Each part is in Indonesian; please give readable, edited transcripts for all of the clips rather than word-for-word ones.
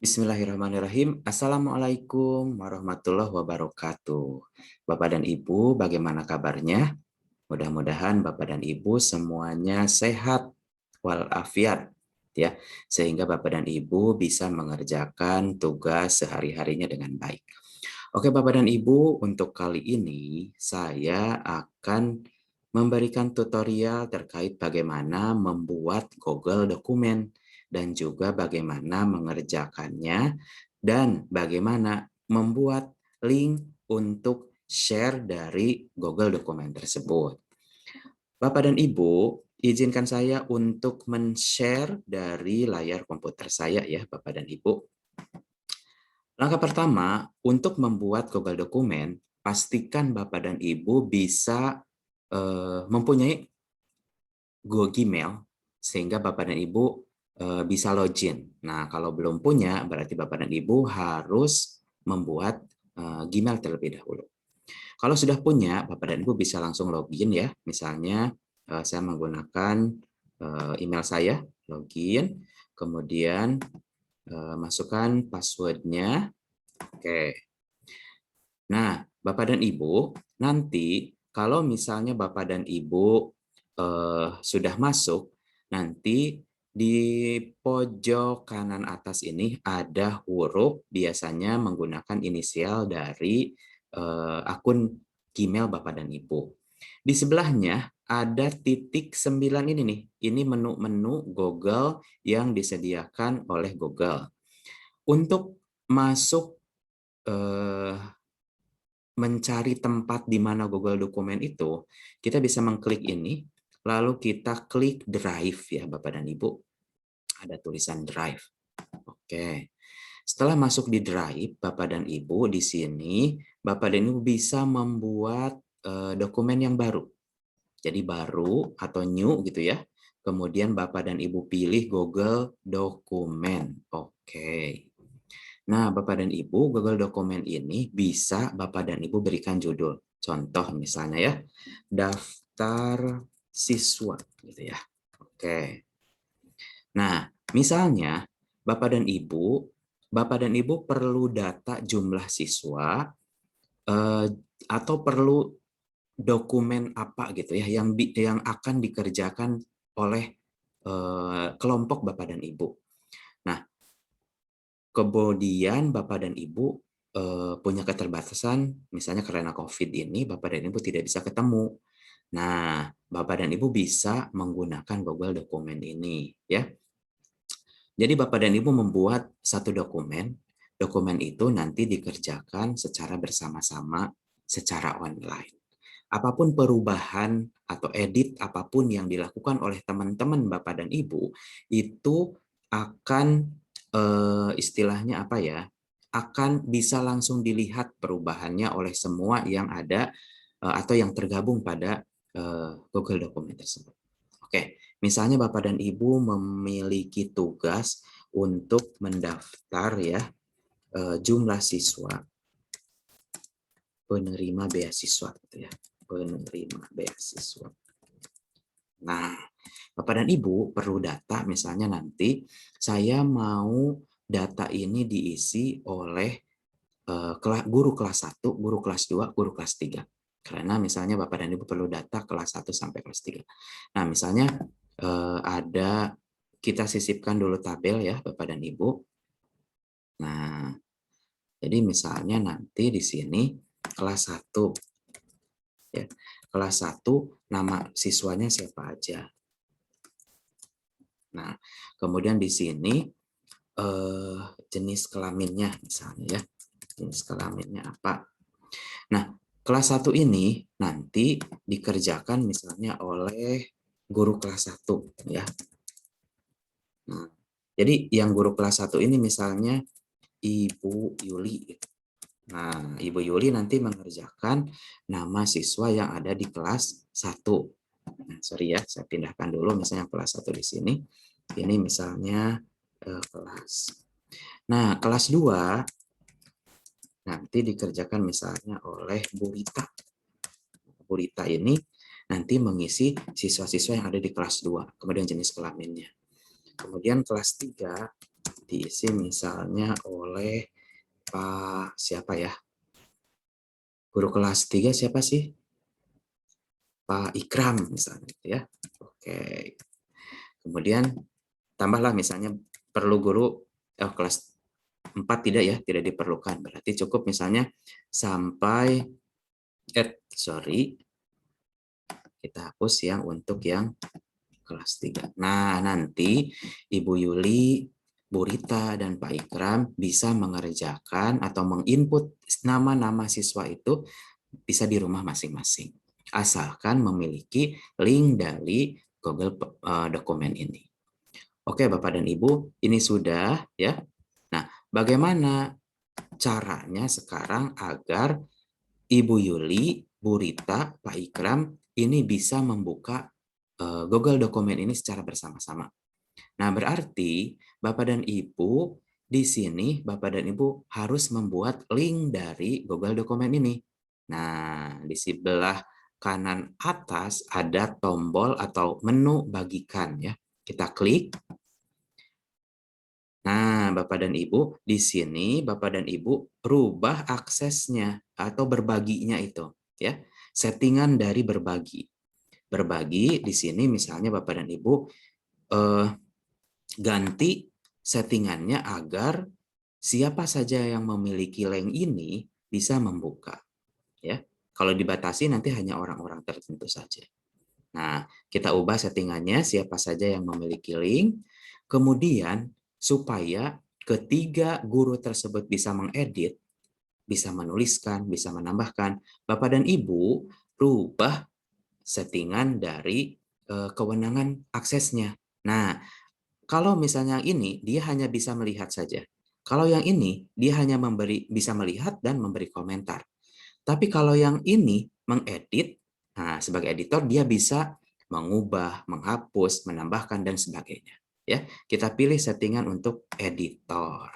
Bismillahirrahmanirrahim. Assalamualaikum warahmatullahi wabarakatuh. Bapak dan Ibu, bagaimana kabarnya? Mudah-mudahan Bapak dan Ibu semuanya sehat walafiat ya, sehingga Bapak dan Ibu bisa mengerjakan tugas sehari-harinya dengan baik. Oke, Bapak dan Ibu, untuk kali ini saya akan memberikan tutorial terkait bagaimana membuat Google dokumen dan juga bagaimana mengerjakannya dan bagaimana membuat link untuk share dari Google dokumen tersebut. Bapak dan Ibu, izinkan saya untuk men-share dari layar komputer saya ya, Bapak dan Ibu. Langkah pertama, untuk membuat Google Dokumen, pastikan Bapak dan Ibu bisa mempunyai Google Gmail, sehingga Bapak dan Ibu bisa login. Nah, kalau belum punya, berarti Bapak dan Ibu harus membuat Gmail terlebih dahulu. Kalau sudah punya, Bapak dan Ibu bisa langsung login ya. Misalnya, saya menggunakan email saya, login, kemudian masukkan password-nya. Oke. Nah, Bapak dan Ibu, nanti kalau misalnya Bapak dan Ibu sudah masuk, nanti di pojok kanan atas ini ada huruf biasanya menggunakan inisial dari akun Gmail Bapak dan Ibu. Di sebelahnya ada titik 9 ini nih. Ini menu-menu Google yang disediakan oleh Google. Untuk masuk mencari tempat di mana Google Dokumen itu, kita bisa mengklik ini, lalu kita klik Drive ya Bapak dan Ibu. Ada tulisan Drive. Oke. Setelah masuk di Drive, Bapak dan Ibu di sini, Bapak dan Ibu bisa membuat dokumen yang baru. Jadi baru atau new gitu ya. Kemudian Bapak dan Ibu pilih Google Dokumen. Oke. Nah, Bapak dan Ibu, Google Dokumen ini bisa Bapak dan Ibu berikan judul. Contoh misalnya ya, daftar siswa gitu ya. Oke. Nah, misalnya Bapak dan Ibu perlu data jumlah siswa atau perlu dokumen apa gitu ya yang akan dikerjakan oleh kelompok Bapak dan Ibu. Nah, kemudian Bapak dan Ibu punya keterbatasan, misalnya karena COVID ini, Bapak dan Ibu tidak bisa ketemu. Nah, Bapak dan Ibu bisa menggunakan Google Dokumen ini, ya. Jadi Bapak dan Ibu membuat satu dokumen, dokumen itu nanti dikerjakan secara bersama-sama, secara online. Apapun perubahan atau edit apapun yang dilakukan oleh teman-teman Bapak dan Ibu, itu akan istilahnya apa ya, akan bisa langsung dilihat perubahannya oleh semua yang ada atau yang tergabung pada Google Dokumen tersebut. Oke, misalnya Bapak dan Ibu memiliki tugas untuk mendaftar ya jumlah siswa penerima beasiswa gitu ya, penerima beasiswa. Nah, Bapak dan Ibu perlu data, misalnya nanti saya mau data ini diisi oleh guru kelas 1, guru kelas 2, guru kelas 3. Karena misalnya Bapak dan Ibu perlu data kelas 1 sampai kelas 3. Nah, misalnya ada, kita sisipkan dulu tabel ya Bapak dan Ibu. Nah, jadi misalnya nanti di sini kelas 1 ya. Kelas 1 nama siswanya siapa aja. Nah, kemudian di sini jenis kelaminnya misalnya ya. Jenis kelaminnya apa. Nah, kelas 1 ini nanti dikerjakan misalnya oleh guru kelas 1 ya. Nah, jadi yang guru kelas 1 ini misalnya Ibu Yuli. Nah, Ibu Yuli nanti mengerjakan nama siswa yang ada di kelas 1. Nah, sorry ya, saya pindahkan dulu misalnya kelas 1 di sini. Ini misalnya kelas. Nah, kelas 2 nanti dikerjakan misalnya oleh Bu Rita. Bu Rita ini nanti mengisi siswa-siswa yang ada di kelas 2, kemudian jenis kelaminnya. Kemudian kelas 3 diisi misalnya oleh Pak siapa ya? Guru kelas 3 siapa sih? Pak Ikram misalnya gitu ya. Oke. Kemudian tambahlah misalnya perlu guru kelas 4 tidak ya, tidak diperlukan. Berarti cukup misalnya sampai sorry, kita hapus yang untuk yang kelas 3. Nah, nanti Ibu Yuli, Bu Rita, dan Pak Ikram bisa mengerjakan atau menginput nama-nama siswa itu bisa di rumah masing-masing. Asalkan memiliki link dari Google dokumen ini. Oke, Bapak dan Ibu, ini sudah ya. Nah, bagaimana caranya sekarang agar Ibu Yuli, Bu Rita, Pak Ikram ini bisa membuka Google dokumen ini secara bersama-sama. Nah, berarti Bapak dan Ibu di sini Bapak dan Ibu harus membuat link dari Google dokumen ini. Nah, di sebelah kanan atas ada tombol atau menu bagikan ya. Kita klik. Nah, Bapak dan Ibu, di sini Bapak dan Ibu rubah aksesnya atau berbaginya itu, ya. Settingan dari berbagi. Berbagi di sini misalnya Bapak dan Ibu ganti settingannya agar siapa saja yang memiliki link ini bisa membuka, ya. Kalau dibatasi nanti hanya orang-orang tertentu saja. Nah, kita ubah settingannya siapa saja yang memiliki link, kemudian supaya ketiga guru tersebut bisa mengedit, bisa menuliskan, bisa menambahkan, Bapak dan Ibu rubah settingan dari kewenangan aksesnya. Nah, kalau misalnya ini dia hanya bisa melihat saja. Kalau yang ini dia hanya bisa melihat dan memberi komentar. Tapi kalau yang ini mengedit, nah sebagai editor dia bisa mengubah, menghapus, menambahkan dan sebagainya. Ya, kita pilih settingan untuk editor.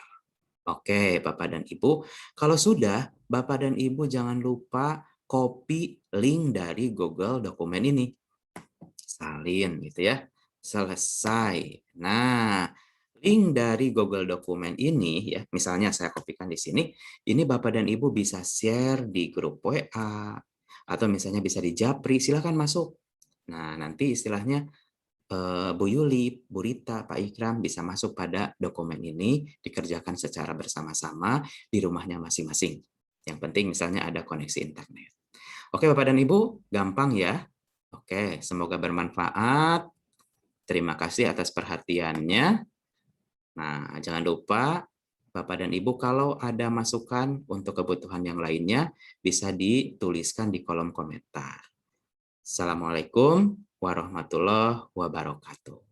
Oke, Bapak dan Ibu. Kalau sudah, Bapak dan Ibu jangan lupa copy link dari Google dokumen ini. Salin gitu ya. Selesai. Nah, link dari Google dokumen ini ya, misalnya saya kopikan di sini, ini Bapak dan Ibu bisa share di grup WA atau misalnya bisa di Japri, silakan masuk. Nah, nanti istilahnya Bu Yuli, Bu Rita, Pak Ikram bisa masuk pada dokumen ini, dikerjakan secara bersama-sama di rumahnya masing-masing. Yang penting misalnya ada koneksi internet. Oke Bapak dan Ibu, gampang ya. Oke, semoga bermanfaat. Terima kasih atas perhatiannya. Nah, jangan lupa Bapak dan Ibu kalau ada masukan untuk kebutuhan yang lainnya bisa dituliskan di kolom komentar. Assalamualaikum warahmatullahi wabarakatuh.